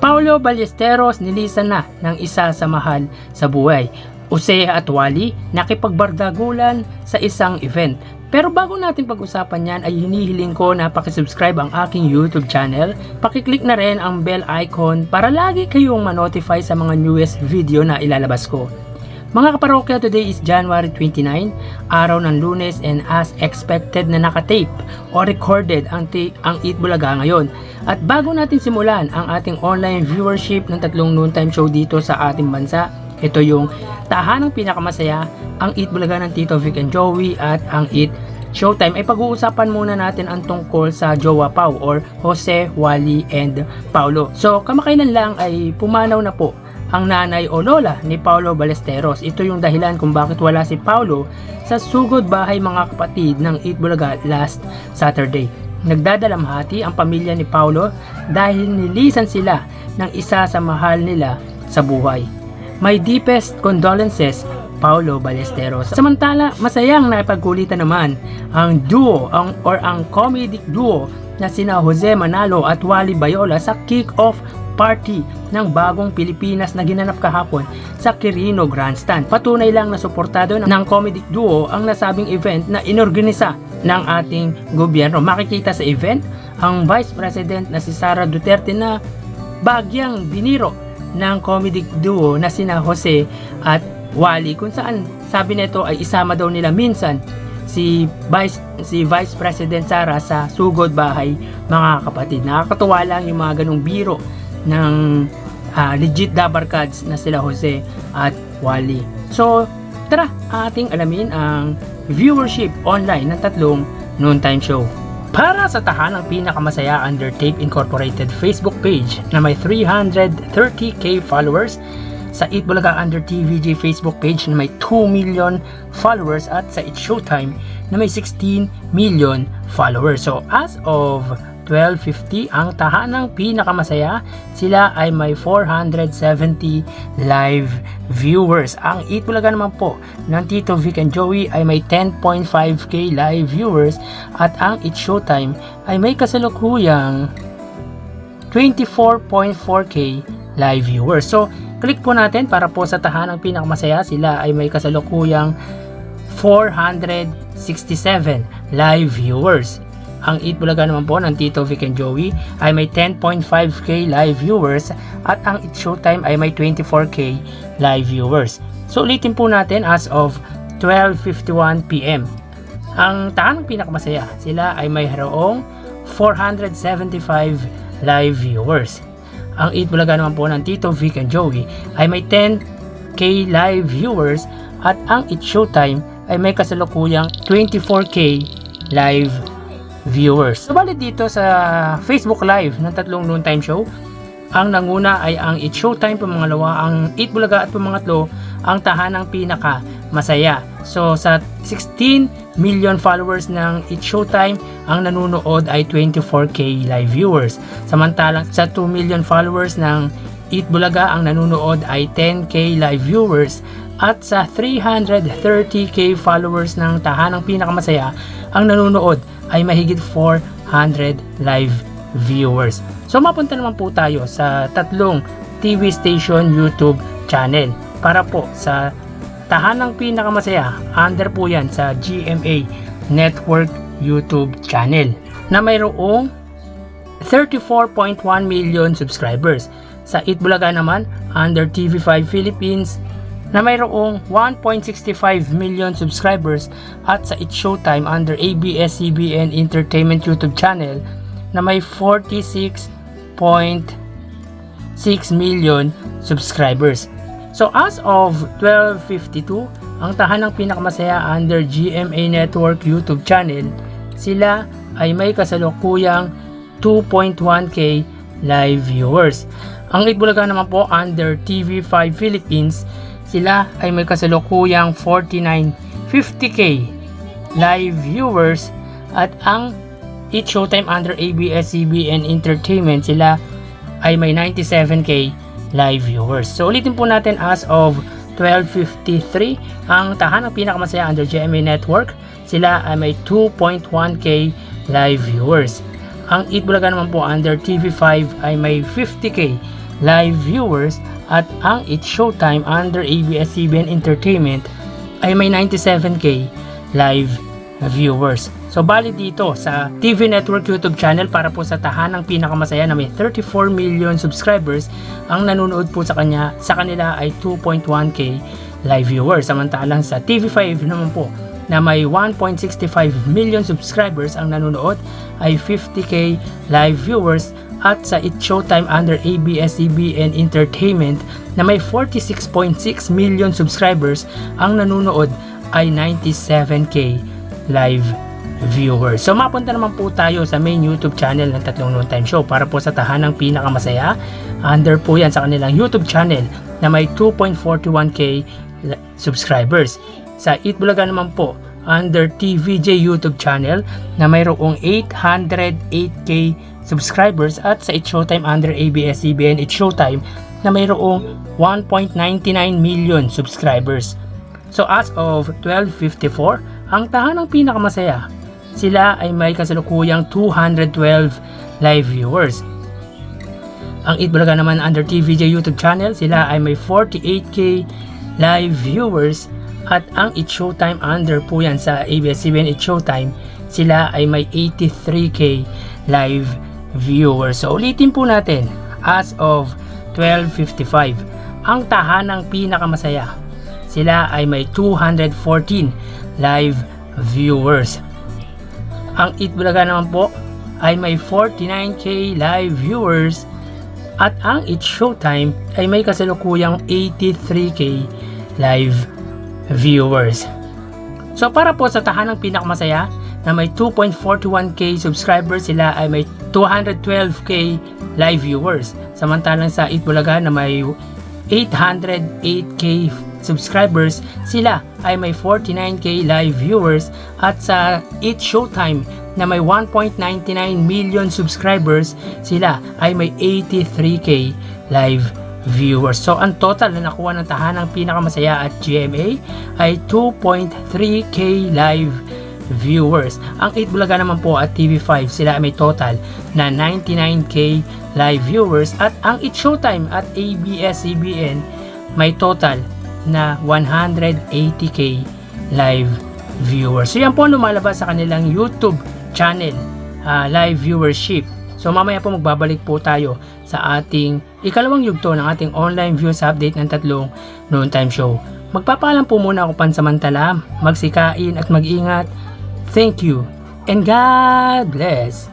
Paulo Ballesteros nilisan na ng isa sa mahal sa buhay. Jose at Wally nakipagbardagulan sa isang event. Pero bago natin pag-usapan yan ay hinihiling ko na pakisubscribe ang aking YouTube channel. Pakiclick na rin ang bell icon para lagi kayong ma-notify sa mga newest video na ilalabas ko. Mga kaparokya, today is January 29, araw ng Lunes, and as expected na nakatape o recorded ang Eat Bulaga ngayon. At bago natin simulan ang ating online viewership ng tatlong noontime show dito sa ating bansa, ito yung tahanang pinakamasaya, ang Eat Bulaga ng Tito Vic and Joey at ang Eat Showtime. Ay pag-uusapan muna natin ang tungkol sa Jowa Pau or Jose, Wally and Paulo. So kamakailan lang ay pumanaw na po ang nanay o lola ni Paulo Ballesteros. Ito yung dahilan kung bakit wala si Paulo sa sugod bahay mga kapatid ng Eat Bulaga last Saturday. Nagdadalamhati ang pamilya ni Paulo dahil nilisan sila ng isa sa mahal nila sa buhay. My deepest condolences, Paulo Ballesteros. Samantala, masayang naipagkulitan naman ang duo ang comedic duo na sina Jose Manalo at Wally Bayola sa kick-off party ng bagong Pilipinas na ginanap kahapon sa Quirino Grandstand. Patunay lang na suportado ng comedic duo ang nasabing event na inorganisa ng ating gobyerno. Makikita sa event ang Vice President na si Sara Duterte na bagyang biniro ng comedic duo na sina Jose at Wally, kung saan sabi nito ay isama daw nila minsan si Vice President Sara sa sugod bahay mga kapatid. Nakakatuwa lang yung mga ganong biro ng legit dabarkads na sila Jose at Wally. So tara, ating alamin ang viewership online ng tatlong noontime show. Para sa tahanang pinakamasaya, Undertape Incorporated Facebook page na may 330k followers, sa Eat Bulaga Under TVJ Facebook page na may 2 million followers, at sa It's Showtime na may 16 million followers. So as of 12:50, ang tahanang pinakamasaya, sila ay may 470 live viewers. Ang Eat Bulaga naman po ng Tito Vic and Joey ay may 10.5k live viewers, at ang It's Showtime ay may kasalukuyang 24.4k live viewers. So click po natin para po sa tahanang pinakamasaya, sila ay may kasalukuyang 467 live viewers. Ang Eat Bulaga naman po ng Tito Vic and Joey ay may 10.5k live viewers, at ang It's Showtime ay may 24k live viewers. So ulitin po natin, as of 12:51 PM, ang tahanang pinakamasaya, sila ay may mayroong 475 live viewers. Ang Eat Bulaga naman po ng Tito Vic and Joey ay may 10k live viewers, at ang It's Showtime ay may kasalukuyang 24k live viewers. Subalit dito sa Facebook Live ng tatlong noontime show, ang nanguna ay ang It's Showtime, pamangalawa ang Eat Bulaga, at pamangatlo ang tahanang pinaka masaya. So sa 16 million followers ng It's Showtime, ang nanunood ay 24k live viewers. Samantalang sa 2 million followers ng Eat Bulaga, ang nanunood ay 10k live viewers, at sa 330k followers ng tahanang pinakamasaya, ang nanunood ay mahigit 400 live viewers. So mapunta naman po tayo sa tatlong TV station YouTube channel para po sa tahanang pinakamasaya. Under po yan sa GMA Network YouTube channel na mayroong 34.1 million subscribers. Sa Eat Bulaga naman, under TV5 Philippines na mayroong 1.65 million subscribers, at sa It's Showtime under ABS-CBN Entertainment YouTube channel na may 46.6 million subscribers. So as of 12:52, ang tahanang pinakamasaya under GMA Network YouTube channel, sila ay may kasalukuyang 2.1k live viewers. Ang Eat Bulaga naman po under TV5 Philippines, sila ay may kasalukuyang 50k live viewers, at ang It's Showtime under ABS-CBN Entertainment, sila ay may 97k live viewers. So ulitin po natin, as of 12:53, ang tahanang pinakamasaya under GMA Network, sila ay may 2.1k live viewers. Ang Eat Bulaga naman po under TV5 ay may 50k live viewers at ang It's Showtime under ABS-CBN Entertainment ay may 97k live viewers. So bali dito sa TV Network YouTube channel para po sa tahanang pinakamasaya na may 34 million subscribers, ang nanonood po sa kanila ay 2.1k live viewers. Samantalang sa TV5 naman po na may 1.65 million subscribers, ang nanonood ay 50k live viewers. At sa It's Showtime under ABS-CBN Entertainment na may 46.6 million subscribers, ang nanonood ay 97k live viewers. So mapunta naman po tayo sa main YouTube channel ng Tatlong Noontime Show para po sa tahanang pinakamasaya. Under po yan sa kanilang YouTube channel na may 2.41k subscribers. Sa Eat Bulaga naman po under TVJ YouTube channel na mayroong 808k subscribers, at sa It's Showtime under ABS-CBN It's Showtime na mayroong 1.99 million subscribers. So as of 12:54, ang tahanang pinakamasaya, sila ay may kasalukuyang 212 live viewers. Ang Eat Bulaga naman under TVJ YouTube channel, sila ay may 48k live viewers, at ang It's Showtime under po yan sa ABS-CBN It's Showtime, sila ay may 83k live viewers. So ulitin po natin, as of 12:55, ang tahanang pinakamasaya, sila ay may 214 live viewers. Ang Eat Bulaga naman po ay may 49k live viewers, at ang It's Showtime ay may kasalukuyang 83k live viewers. So para po sa tahanang pinakamasaya na may 2.41k subscribers, sila ay may 212k live viewers. Samantalang sa Eat Bulaga na may 808k subscribers, sila ay may 49k live viewers. At sa It's Showtime na may 1.99 million subscribers, sila ay may 83k live viewers. So ang total na nakuha ng tahanang pinakamasaya at GMA ay 2.3k live viewers. Ang Eat Bulaga naman po at TV5, sila ay may total na 99k live viewers, at ang It's Showtime at ABS-CBN may total na 180k live viewers. So yan po ang lumalabas sa kanilang YouTube channel live viewership. So mamaya po magbabalik po tayo sa ating ikalawang yugto ng ating online views update ng Tatlong Noontime Show. Magpapaalam po muna ako pansamantala, magsikain at mag-ingat. Thank you and God bless.